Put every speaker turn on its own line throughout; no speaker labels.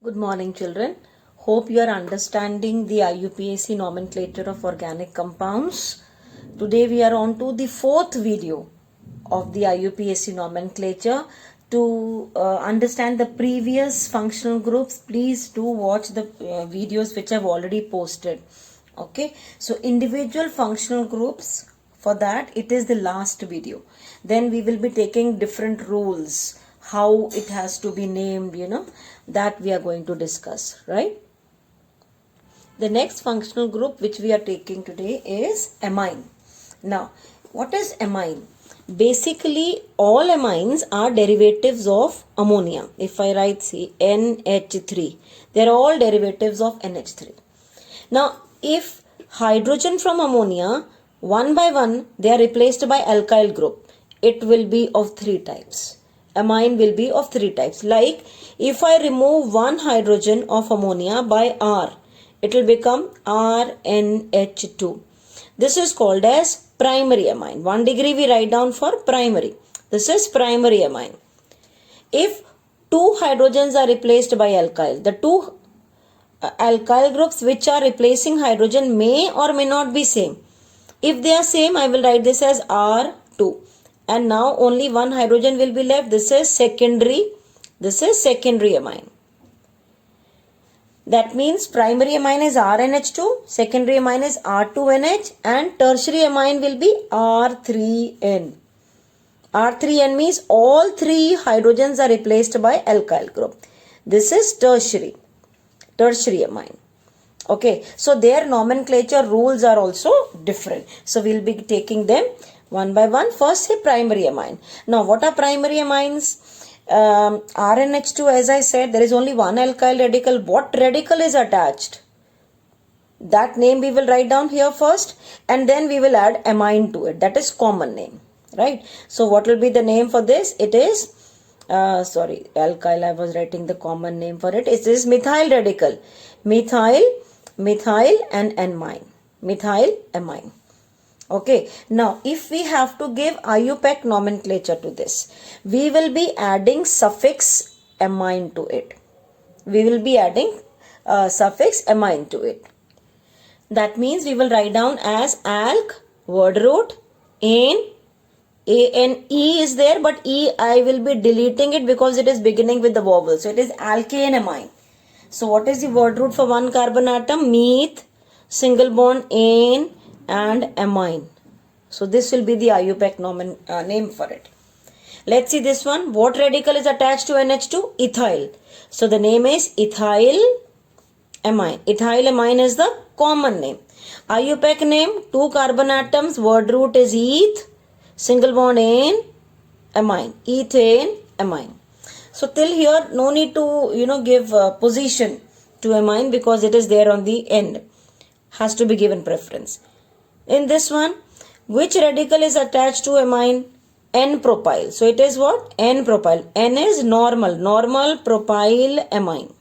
Good morning, children. Hope you are understanding the IUPAC nomenclature of organic compounds. Today we are on to the fourth video of the IUPAC nomenclature. To understand the previous functional groups, please do watch the videos which I've already posted. Okay, so individual functional groups, for that it is the last video. Then we will be taking different rules, how it has to be named, that we are going to discuss, right? The next functional group which we are taking today is amine. Now, what is amine? Basically, all amines are derivatives of ammonia. If I write, see, NH3, they are all derivatives of NH3. Now, if hydrogen from ammonia, one by one, they are replaced by alkyl group, it will be of three types. Amine will be of three types. Like, if I remove one hydrogen of ammonia by R, it will become RNH2. This is called as primary amine. 1 degree we write down for primary. This is primary amine. If two hydrogens are replaced by alkyl, the two alkyl groups which are replacing hydrogen may or may not be same. If they are same, I will write this as R2. And now only one hydrogen will be left. This is secondary amine. That means primary amine is RNH2, secondary amine is R2NH, and tertiary amine will be R3N. R3N means all three hydrogens are replaced by alkyl group. This is tertiary amine. Okay, so their nomenclature rules are also different. So we'll be taking them one by one. First, say primary amine. Now, what are primary amines? RNH2, as I said, there is only one alkyl radical. What radical is attached? That name we will write down here first, and then we will add amine to it. That is common name, right? So what will be the name for this? It is, alkyl, I was writing the common name for it. It is methyl radical. Methyl and amine. Methyl, amine. Okay, now if we have to give IUPAC nomenclature to this, we will be adding suffix amine to it. We will be adding suffix amine to it. That means we will write down as alk, word root, ane, ane is there, but e I will be deleting it because it is beginning with the vowel. So it is alkane amine. So what is the word root for one carbon atom? Meth, single bond, ane, and amine. So this will be the IUPAC name for it. Let's see this one. What radical is attached to NH2? Ethyl. So the name is ethyl amine. Ethyl amine is the common name. IUPAC name, two carbon atoms, word root is eth, single bond ane, amine. Ethane amine. So till here, no need to give position to amine because it is there on the end. Has to be given preference. In this one, which radical is attached to amine? N-propyl. So it is what? N-propyl. N is normal propyl amine.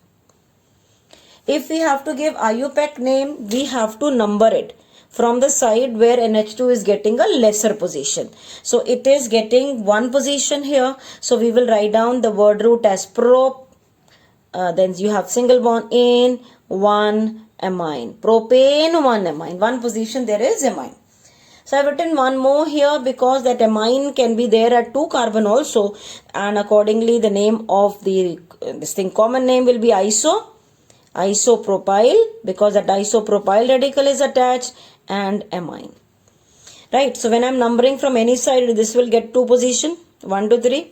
If we have to give IUPAC name, we have to number it from the side where NH2 is getting a lesser position. So it is getting one position here. So we will write down the word root as prop. Then you have single bond ane, one amine. Propane, one amine. One position there is amine. So I have written one more here because that amine can be there at two carbon also, and accordingly the name of common name will be isopropyl, because that isopropyl radical is attached, and amine. Right, so when I am numbering from any side, this will get two position, 1, 2, 3.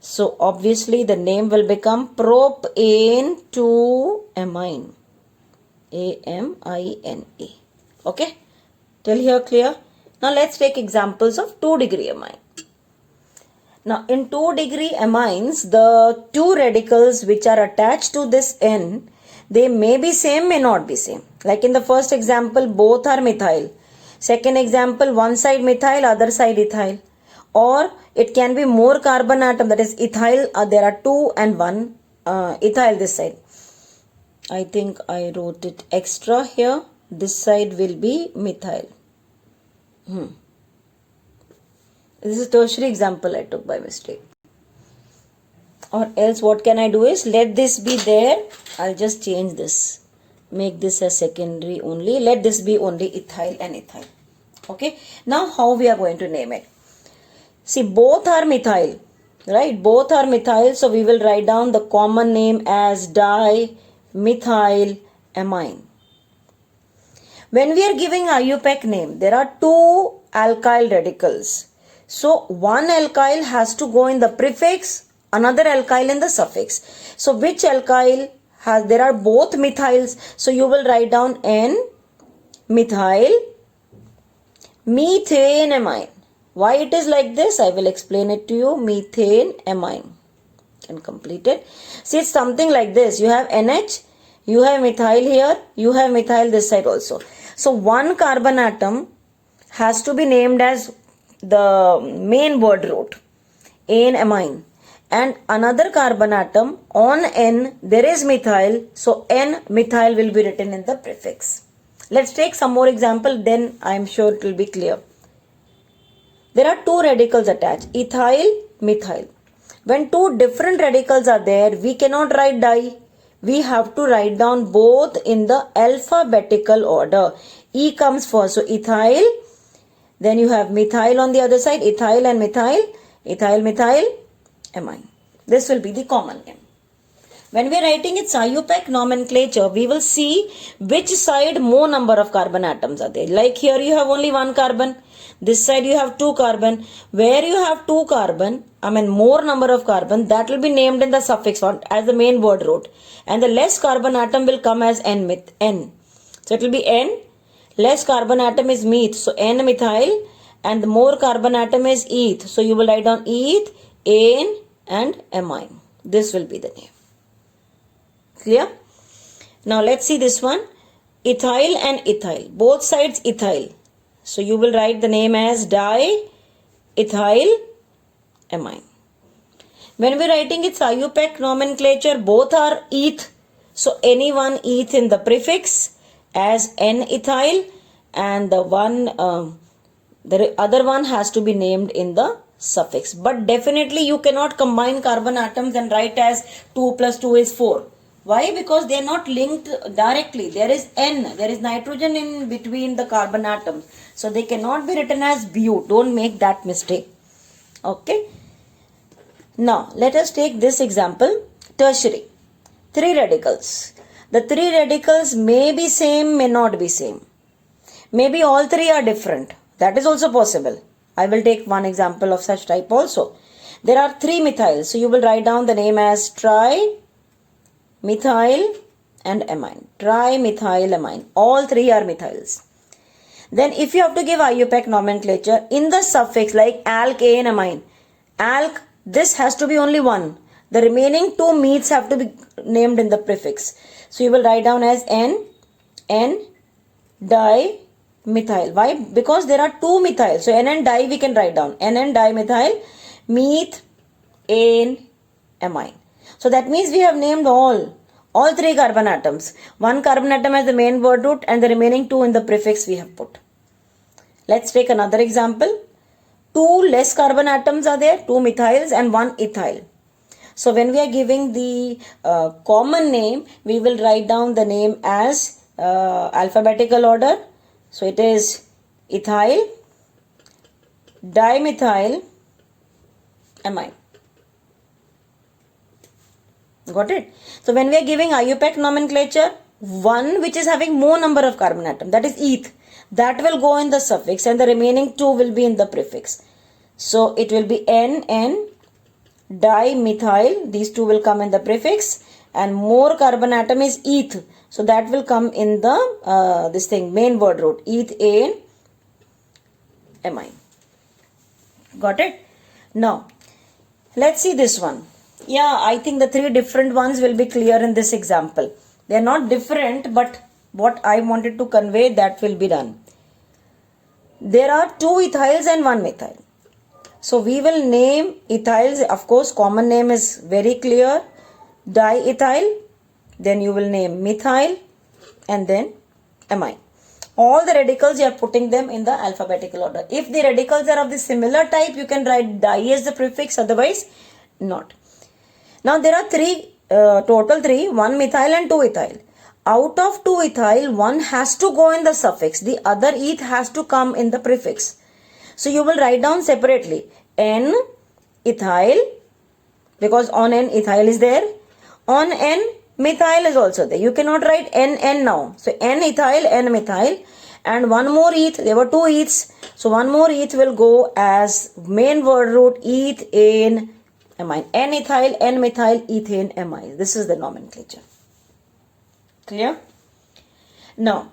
So obviously the name will become propane 2 amine. AMINE. Okay, till here clear? Now let's take examples of 2 degree amine. Now in 2 degree amines, the two radicals which are attached to this N, they may be same, may not be same. Like in the first example, both are methyl. Second example, one side methyl, other side ethyl. Or it can be more carbon atom, that is ethyl, there are 2 and 1 ethyl this side. I think I wrote it extra here. This side will be methyl. This is tertiary example I took by mistake. Or else what can I do is, let this be there. I'll just change this. Make this a secondary only. Let this be only ethyl and ethyl. Okay. Now how we are going to name it? See, both are methyl. Right? Both are methyl. So we will write down the common name as dimethylamine. When we are giving IUPAC name, there are two alkyl radicals. So one alkyl has to go in the prefix, another alkyl in the suffix. So which alkyl has, there are both methyls. So you will write down N-methyl methanamine. Why it is like this? I will explain it to you. Methanamine. Can complete it. See, it's something like this. You have NH, you have methyl here, you have methyl this side also. So one carbon atom has to be named as the main word root, N-amine, and another carbon atom on N there is methyl, so N-methyl will be written in the prefix. Let's take some more example, then I am sure it will be clear. There are two radicals attached, ethyl, methyl. When two different radicals are there, we cannot write di. We have to write down both in the alphabetical order. E comes first, so ethyl, then you have methyl on the other side, ethyl and methyl, amine. This will be the common name. When we are writing its IUPAC nomenclature, we will see which side more number of carbon atoms are there. Like here you have only one carbon, this side you have two carbon. Where you have two carbon, more number of carbon, that will be named in the suffix form as the main word root. And the less carbon atom will come as N. So it will be N. Less carbon atom is meth, so N-methyl, and the more carbon atom is eth. So you will write down eth, N and amine. This will be the name. Clear? Now let's see this one. Ethyl and ethyl. Both sides ethyl. So you will write the name as diethylamine. When we are writing its IUPAC nomenclature, both are eth. So any one eth in the prefix as N-ethyl, and the other one has to be named in the suffix. But definitely you cannot combine carbon atoms and write as 2 plus 2 is 4. Why? Because they are not linked directly. There is N, there is nitrogen in between the carbon atoms. So they cannot be written as Bu. Don't make that mistake. Okay. Now let us take this example. Tertiary. 3 radicals. The 3 radicals may be same, may not be same. Maybe all 3 are different. That is also possible. I will take one example of such type also. There are 3 methyls. So you will write down the name as trimethyl and amine. Trimethylamine. All 3 are methyls. Then if you have to give IUPAC nomenclature, in the suffix like alk, A and amine. Alk, this has to be only one. The remaining 2 meths have to be named in the prefix. So you will write down as N-dimethyl. Why? Because there are 2 methyls. So N and di we can write down. N-dimethyl, meth, N-amine. So that means we have named all 3 carbon atoms. One carbon atom as the main word root and the remaining 2 in the prefix we have put. Let's take another example. 2 less carbon atoms are there, 2 methyls and 1 ethyl. So when we are giving the common name, we will write down the name as alphabetical order. So it is ethyl, dimethyl, amine. Got it? So when we are giving IUPAC nomenclature, one which is having more number of carbon atom, that is eth, that will go in the suffix and the remaining 2 will be in the prefix. So it will be N, dimethyl, these 2 will come in the prefix, and more carbon atom is eth, so that will come in the main word root, eth, amine. Got it? Now let's see this one. Yeah, I think the 3 different ones will be clear in this example. They are not different, but what I wanted to convey, that will be done. There are 2 ethyls and 1 methyl. So we will name ethyls, of course common name is very clear, diethyl, then you will name methyl and then amine. All the radicals you are putting them in the alphabetical order. If the radicals are of the similar type, you can write di as the prefix, otherwise not. Now there are total three, 1 methyl and 2 ethyl. Out of 2 ethyl, one has to go in the suffix. The other eth has to come in the prefix. So you will write down separately N ethyl, because on N ethyl is there. On N methyl is also there. You cannot write N now. So N ethyl, N methyl, and one more eth. There were 2 eths. So one more eth will go as main word root ethane amine. N ethyl, N methyl, ethane amine. This is the nomenclature. Clear? Now,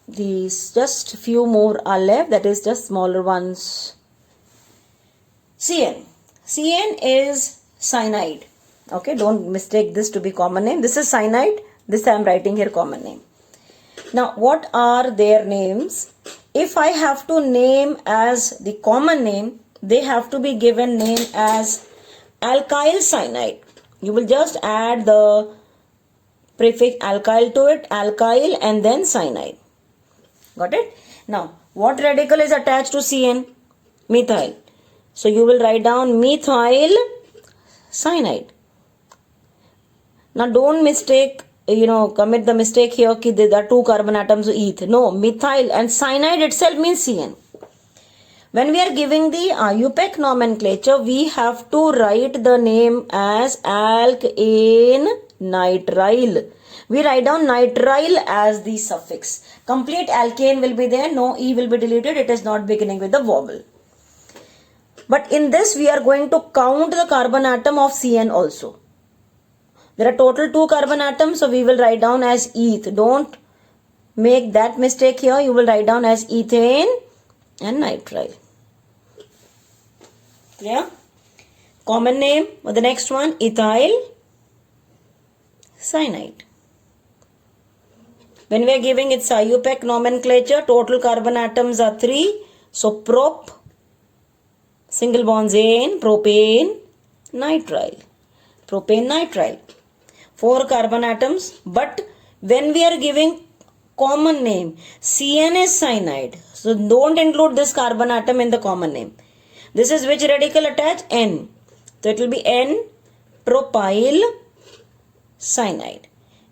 these just few more are left, that is just smaller ones. CN. CN is cyanide. Okay, don't mistake this to be common name. This is cyanide. This I am writing here common name. Now, what are their names? If I have to name as the common name, they have to be given name as alkyl cyanide. You will just add the prefix alkyl to it, alkyl and then cyanide. Got it? Now, what radical is attached to CN? Methyl. So, you will write down methyl cyanide. Now, don't commit the mistake here that there are 2 carbon atoms of eth. No, methyl and cyanide itself means CN. When we are giving the IUPAC nomenclature, we have to write the name as alkane nitrile. We write down nitrile as the suffix. Complete alkane will be there. No E will be deleted. It is not beginning with the vowel. But in this, we are going to count the carbon atom of CN also. There are total 2 carbon atoms. So we will write down as eth. Don't make that mistake here. You will write down as ethane and nitrile. Clear? Common name for the next one, ethyl cyanide. When we are giving its IUPAC nomenclature, total carbon atoms are 3. So prop, single bonds ane, propane, nitrile. Propane, nitrile. 4 carbon atoms. But when we are giving common name, CN is cyanide. So don't include this carbon atom in the common name. This is which radical attached? N. So it will be N propyl cyanide.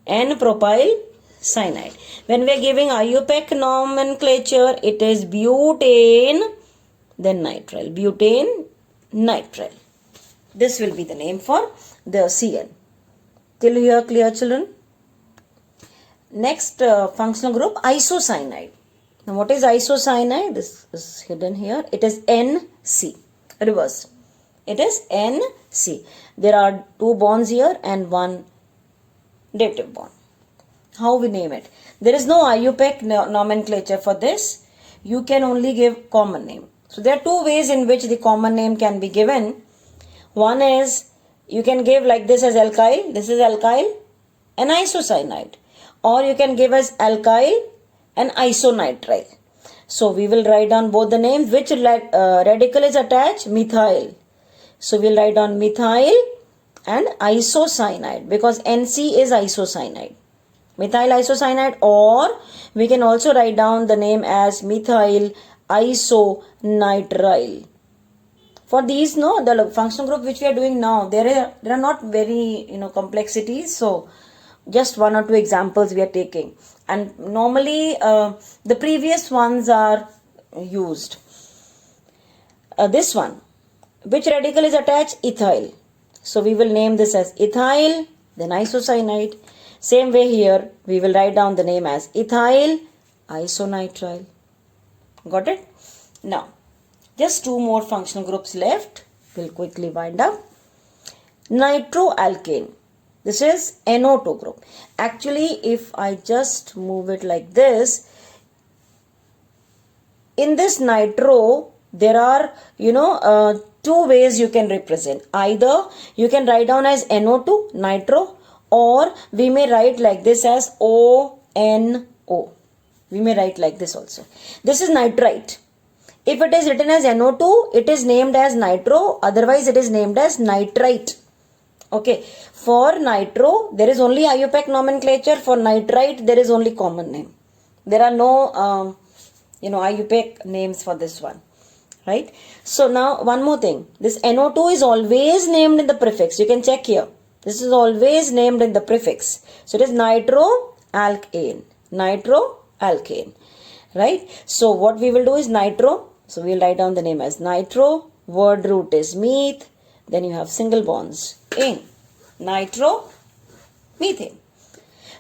N propyl cyanide. When we are giving IUPAC nomenclature, it is butane, then nitrile. Butane, nitrile. This will be the name for the CN. Till here clear, children? Next functional group, isocyanide. Now what is isocyanide? This is hidden here. It is NC. Reverse. It is NC. There are 2 bonds here and 1 dative bond. How we name it? There is no IUPAC nomenclature for this. You can only give common name. So there are 2 ways in which the common name can be given. One is you can give like this as alkyl. This is alkyl and isocyanide. Or you can give as alkyl and isonitrile. So we will write down both the names. Which radical is attached? Methyl. So we'll write down methyl and isocyanide because NC is isocyanide. Methyl isocyanide, or we can also write down the name as methyl isonitrile. For these, the functional group which we are doing now, there are not very complexities. So just 1 or 2 examples we are taking, and normally the previous ones are used. This one, which radical is attached? Ethyl. So we will name this as ethyl, then isocyanide. Same way here, we will write down the name as ethyl isonitrile. Got it? Now, just 2 more functional groups left. We'll quickly wind up. Nitroalkane. This is NO2 group. Actually, if I just move it like this, in this nitro, there are, 2 ways you can represent. Either you can write down as NO2, nitro, or we may write like this as ONO. We may write like this also. This is nitrite. If it is written as NO2, it is named as nitro. Otherwise, it is named as nitrite. Okay. For nitro, there is only IUPAC nomenclature. For nitrite, there is only common name. There are no, IUPAC names for this one. right? So now one more thing, this NO2 is always named in the prefix. You can check here. This is always named in the prefix. So it is nitroalkane. Nitroalkane. Right? So what we will do is nitro. So we will write down the name as nitro. Word root is meth. Then you have single bonds. Ing. Nitromethane.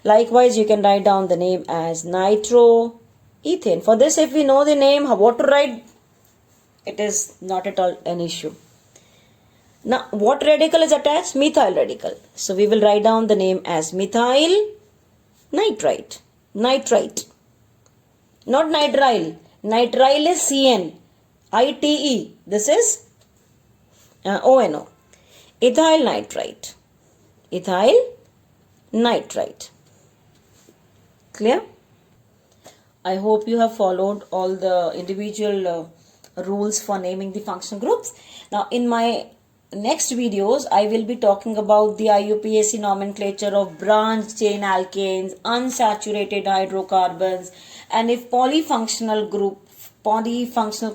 Likewise, you can write down the name as nitroethane. For this, if we know the name, what to write, it is not at all an issue. Now, what radical is attached? Methyl radical. So we will write down the name as methyl nitrite. Nitrite. Not nitrile. Nitrile is CN. ITE. This is ONO. Ethyl nitrite. Ethyl nitrite. Clear? I hope you have followed all the individual rules for naming the functional groups. Now, in my next videos, I will be talking about the IUPAC nomenclature of branched chain alkanes, unsaturated hydrocarbons, and if polyfunctional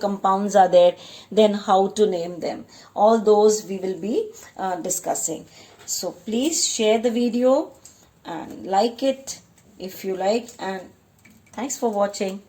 compounds are there, then how to name them. All those we will be discussing. So please share the video and like it if you like, and thanks for watching.